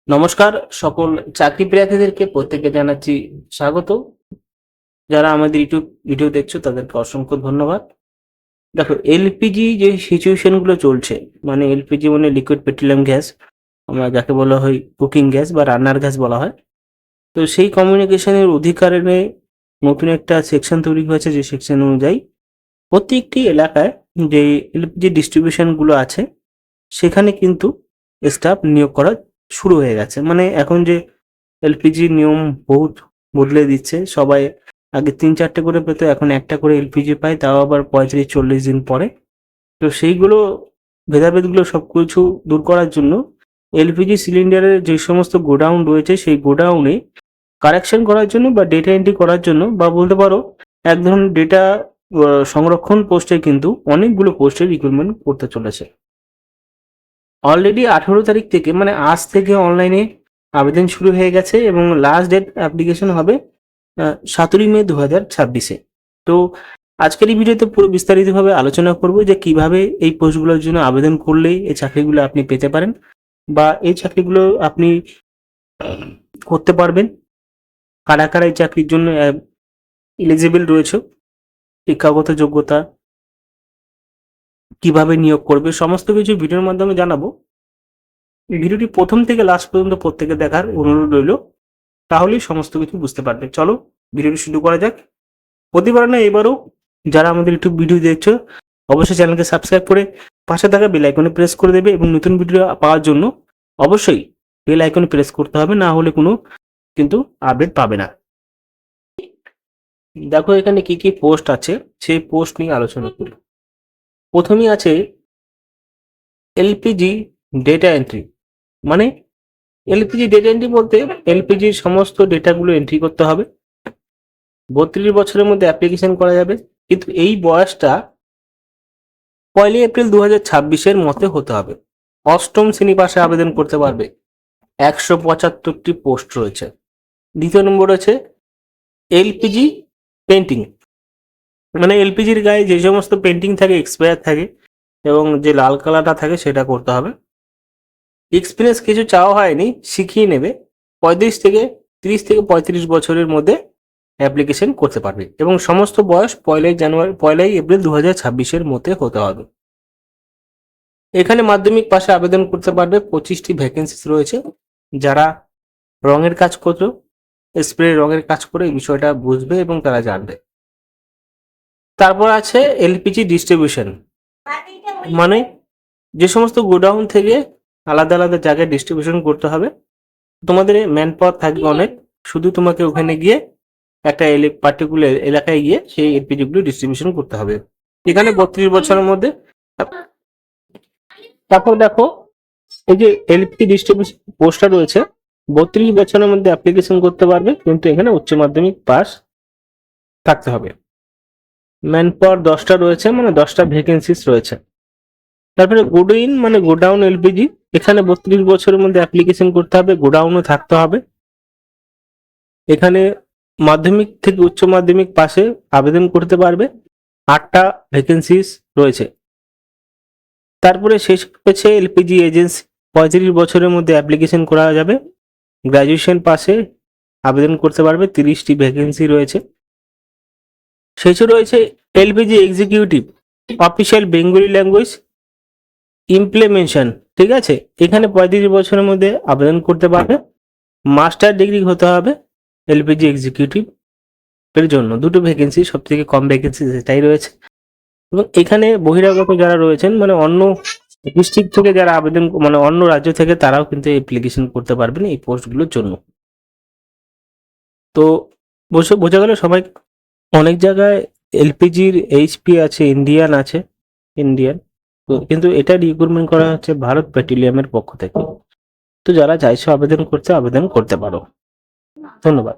নমস্কার সকল চাকরি প্রার্থীদেরকে প্রত্যেকে জানাচ্ছি স্বাগত। যারা আমাদের ইউটিউব ভিডিও দেখছো তাদেরকে অসংখ্য ধন্যবাদ। দেখো, এলপিজি যে সিচুয়েশন গুলো চলছে, মানে এলপিজি মানে লিকুইড পেট্রোলিয়াম গ্যাস, আমরা যাকে বলা হয় কুকিং গ্যাস বা রান্নার গ্যাস বলা হয়। তো সেই কমিউনিকেশনের অধিকারে নতুন একটা সেকশন তৈরি হয়েছে, যে সেকশন অনুযায়ী প্রত্যেকটি এলাকায় যে এলপিজি ডিস্ট্রিবিউশন গুলো আছে সেখানে কিন্তু স্টাফ নিয়োগ করা শুরু হয়ে গেছে। মানে এখন যে এলপিজি নিয়ম বহুত বদলে দিচ্ছে। সবাই আগে ৩-৪টে করে পেত, এখন একটা করে এলপিজি পায়, তাও আবার ৩৫-৪০ দিন পরে। তো সেইগুলো ভেদাভেদগুলো সবকিছু দূর করার জন্য এলপিজি সিলিন্ডারের যে সমস্ত গোডাউন রয়েছে সেই গোডাউনে কারেকশন করার জন্য বা ডেটা এন্ট্রি করার জন্য, বা বলতে পারো এক ধরনের ডেটা সংরক্ষণ পোস্টে কিন্তু অনেকগুলো পোস্টের রিক্রুটমেন্ট করতে চলেছে। অলরেডি 18 তারিখ থেকে, মানে আজ থেকে অনলাইনে আবেদন শুরু হয়ে গেছে এবং লাস্ট ডেট অ্যাপ্লিকেশন হবে 17 মে 2026-এ। তো আজকের এই ভিডিওতে পুরো বিস্তারিতভাবে আলোচনা করব যে কিভাবে এই পোস্টগুলোর জন্য আবেদন করলে এই চাকরিগুলো আপনি পেতে পারেন, বা এই চাকরিগুলো আপনি করতে পারবেন, কারা কারা এই চাকরির জন্য এলিজিবল রয়েছে, শিক্ষাগত যোগ্যতা, কিভাবে নিয়োগ করবে, সমস্ত কিছু ভিডিওর মাধ্যমে জানাবো। ভিডিওটি প্রথম থেকে লাস্ট পর্যন্ত প্রত্যেকে দেখার অনুরোধ রইল, তাহলেই সমস্ত কিছু বুঝতে পারবে। চলো ভিডিওটি শুরু করা যাক। প্রতিবার না এবারও যারা আমাদের ইউটিউব ভিডিও দেখছো অবশ্যই চ্যানেলকে সাবস্ক্রাইব করে পাশে থাকা বেল আইকনে প্রেস করে দেবে, এবং নতুন ভিডিও পাওয়ার জন্য অবশ্যই বেল আইকনে প্রেস করতে হবে, না হলে কোনো কিন্তু আপডেট পাবে না। দেখো এখানে কি কি পোস্ট আছে, সেই পোস্ট নিয়ে আলোচনা করি। প্রথমেই আছে এলপিজি ডেটা এন্ট্রি। মানে এলপিজি ডেটা এন্ট্রি বলতে এলপিজির সমস্ত ডেটাগুলো এন্ট্রি করতে হবে। 32 বছরের মধ্যে অ্যাপ্লিকেশন করা যাবে, কিন্তু এই বয়সটা 1 এপ্রিল 2026-এর মধ্যে হতে হবে। অষ্টম শ্রেণী পাশে আবেদন করতে পারবে। 175টি পোস্ট রয়েছে। দ্বিতীয় নম্বর রয়েছে এলপিজি পেন্টিং। মানে এলপিজির গায়ে যে সমস্ত পেন্টিং থাকে, এক্সপায়ার থাকে, এবং যে লাল কালারটা থাকে সেটা করতে হবে। এক্সপিরিয়েন্স কিছু চাওয়া হয়নি, শিখিয়ে নেবে। 30 থেকে 35 বছরের মধ্যে অ্যাপ্লিকেশন করতে পারবে, এবং সমস্ত বয়স 1 এপ্রিল 2026-এর মধ্যে হতে হবে। এখানে মাধ্যমিক পাশে আবেদন করতে পারবে। 25টি ভ্যাকেন্সি রয়েছে। যারা রঙের কাজ করছো, স্প্রে রঙের কাজ করে এই বিষয়টা বুঝবে এবং তারা জানবে। তারপর আছে এলপিজি ডিস্ট্রিবিউশন। মানে যে সমস্ত গোডাউন থেকে আলাদা আলাদা জায়গায় ডিস্ট্রিবিউশন করতে হবে, তোমাদের ম্যান পাওয়ার থাকবে অনেক, শুধু তোমাকে ওখানে গিয়ে একটা পার্টিকুলার এলাকায় গিয়ে সেই এলপিজি গুলো ডিস্ট্রিবিউশন করতে হবে। এখানে 32 বছরের মধ্যে। তারপর দেখো, এই যে এলপিজি ডিস্ট্রিবিউশন পোস্টটা রয়েছে, 32 বছরের মধ্যে অ্যাপ্লিকেশন করতে পারবে, কিন্তু এখানে উচ্চ মাধ্যমিক পাস থাকতে হবে। ম্যান পাওয়ার 10টা রয়েছে, মানে 10টা ভ্যাকেন্সিস রয়েছে। তারপরে গোডাউন, মানে গোডাউন এলপিজি, এখানে 32 বছরের মধ্যে অ্যাপ্লিকেশন করতে হবে, গোডাউনও থাকতে হবে। এখানে মাধ্যমিক থেকে উচ্চ মাধ্যমিক পাশে আবেদন করতে পারবে। 8টা ভ্যাকেন্সিস রয়েছে। তারপরে শেষ হয়েছে এলপিজি এজেন্সি। 35 বছরের মধ্যে অ্যাপ্লিকেশন করা যাবে। গ্র্যাজুয়েশন পাশে আবেদন করতে পারবে। 30টি ভ্যাকেন্সি রয়েছে। শেষে রয়েছে LPG executive, official Bengali language implementation. ঠিক আছে, এখানে 35 বছরের মধ্যে আবেদন করতে পারবে। মাস্টার ডিগ্রি হতে হবে এলপিজি এক্সিকিউটিভ এর জন্য। 2টো ভ্যাকেন্সি, সব থেকে কম ভ্যাকেন্সি সেটাই রয়েছে। এবং এখানে বহিরাগত যারা রয়েছেন, মানে অন্য ডিস্ট্রিক্ট থেকে যারা আবেদন, মানে অন্য রাজ্য থেকে, তারাও কিন্তু অ্যাপ্লিকেশন করতে পারবেন এই পোস্টগুলোর জন্য। তো বোঝা গেল সবাই। অনেক জায়গায় এলপিজির এইচপি আছে, ইন্ডিয়ান আছে, ইন্ডিয়ান। তো কিন্তু এটা রিক্রুটমেন্ট করা হচ্ছে ভারত পেট্রোলিয়ামের পক্ষ থেকে। তো যারা চাইছো আবেদন করতে, আবেদন করতে পারো। ধন্যবাদ।